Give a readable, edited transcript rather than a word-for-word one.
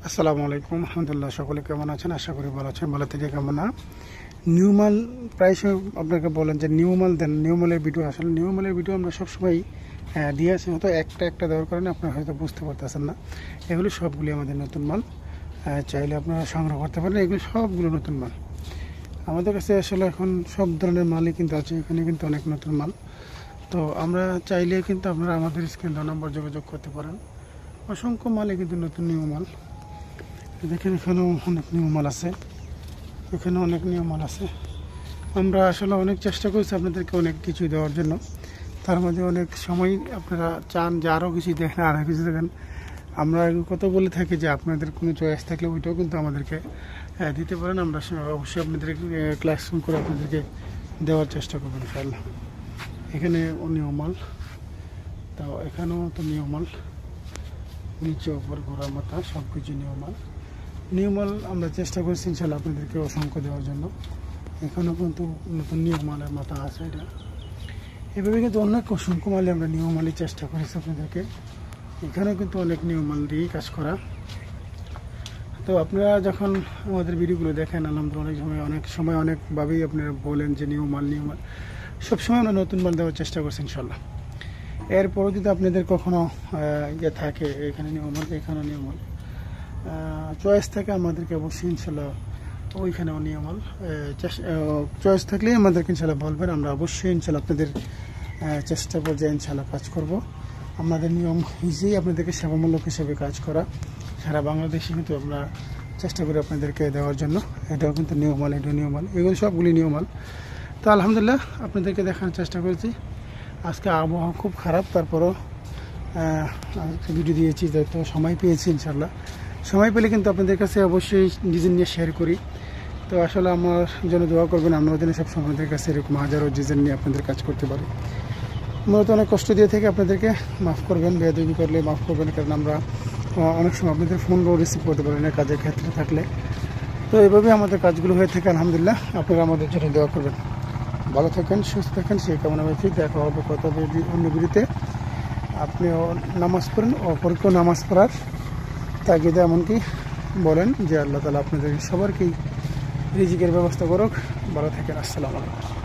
আসসালামু আলাইকুম আলহামদুলিল্লাহ। সকলে কেমন আছেন? আশা করি ভালো আছেন। ভালো থেকে কেমন না নিউ মাল প্রায় আপনাকে বলেন যে নিউ মাল দেন, নিউ মালের ভিডিও। আসলে নিউ মালের ভিডিও আমরা সবসময় দিয়ে আসি, হয়তো একটা দেওয়ার কারণে আপনারা হয়তো বুঝতে পারতেছেন না। এগুলো সবগুলি আমাদের নতুন মাল, চাইলে আপনারা সংগ্রহ করতে পারেন। এগুলো সবগুলো নতুন মাল আমাদের কাছে। আসলে এখন সব ধরনের মালই কিন্তু আছে, এখানে কিন্তু অনেক নতুন মাল। তো আমরা চাইলে কিন্তু আপনারা আমাদের স্ক্রিন নম্বর যোগাযোগ করতে পারেন। অসংখ্য মালে কিন্তু নতুন নিউ মাল। দেখেন এখানেও অনেক নিউ মাল আছে, এখানে অনেক নিউ মাল আছে। আমরা আসলে অনেক চেষ্টা করছি আপনাদেরকে অনেক কিছু দেওয়ার জন্য, তার মধ্যে অনেক সময় আপনারা চান যে আরও কিছু দেখেন, আরও কিছু দেখেন। আমরা কত বলে থাকি যে আপনাদের কোনো চয়েস থাকলে ওইটাও কিন্তু আমাদেরকে দিতে পারেন। আমরা অবশ্যই আপনাদেরকে ক্লাসরুম করে আপনাদেরকে দেওয়ার চেষ্টা করবেন ইনশাআল্লাহ। এখানে নিউ মাল, তাও এখানেও তো নিউ মাল, নিচে ওপর ঘোরা মাথা সব কিছু নিউ মাল আমরা চেষ্টা করছি ইনশাল্লাহ আপনাদেরকে অসংখ্য দেওয়ার জন্য। এখানেও কিন্তু নতুন নিউ মালের মাথা আছে। এটা এভাবে কিন্তু অনেক অসংখ্য মালে আমরা নিউ মালই চেষ্টা করেছি আপনাদেরকে। এখানেও কিন্তু অনেক নিউ মাল দিয়েই কাজ করা। তো আপনারা যখন আমাদের ভিডিওগুলো দেখেন, আলহামদুলিল্লাহ অনেক সময় অনেকভাবেই আপনারা বলেন যে নিউ মাল সবসময় আমরা নতুন মাল দেওয়ার চেষ্টা করছি ইনশাল্লাহ। এরপরও যদি আপনাদের কখনো ইয়ে থাকে, এখানে নিউ মাল, এখানেও নিউ মাল চয়েস থাকে, আমাদেরকে অবশ্যই ইনশাল্লাহ ওইখানেও নিউ মাল চয়েস থাকলেই আমাদেরকে ইনশাল্লাহ বলবেন। আমরা অবশ্যই ইনশাল্লাহ আপনাদের চেষ্টা পর্যায়ে ইনশাল্লাহ কাজ করব। আমাদের নিয়ম হিসেবেই আপনাদেরকে সেবামূলক হিসেবে কাজ করা। সারা বাংলাদেশে কিন্তু আমরা চেষ্টা করি আপনাদেরকে দেওয়ার জন্য। এটাও কিন্তু নিউ মাল, এটাও নিউ মাল, এগুলো সবগুলি নিউ মাল। তো আলহামদুলিল্লাহ আপনাদেরকে দেখানোর চেষ্টা করেছি। আজকে আবহাওয়া খুব খারাপ, তারপরও ভিডিও দিয়েছি, তো সময় পেয়েছি ইনশাল্লাহ। সময় পেলে কিন্তু আপনাদের কাছে অবশ্যই ডিজাইন নিয়ে শেয়ার করি। তো আসলে আমার জন্য দোয়া করবেন, আমরা যেন সবসময় আপনাদের কাছে এরকম হাজারো ডিজাইন নিয়ে আপনাদের কাজ করতে পারি। মূলত অনেক কষ্ট দিয়ে থেকে আপনাদেরকে মাফ করবেন, বেয়াদবি করলে মাফ করবেন, কারণ আমরা অনেক সময় আপনাদের ফোনও রিসিভ করতে পারি না কাজের ক্ষেত্রে থাকলে। তো এইভাবে আমাদের কাজগুলো হয়ে থাকে আলহামদুলিল্লাহ। আপনারা আমাদের জন্য দোয়া করবেন। ভালো থাকেন, সুস্থ থাকেন, সেই কামনা করছি। দেখা হবে কথা অন্য ভিডিওতে। আপনিও নামাজ পড়েন, অপরকেও নামাজ পড়ার তাগিদে এমনকি বলেন যে আল্লাহ তাআলা আপনাদের সবারকেই রিজিকের ব্যবস্থা করুক। ভালো থাকেন। আসসালামু আলাইকুম।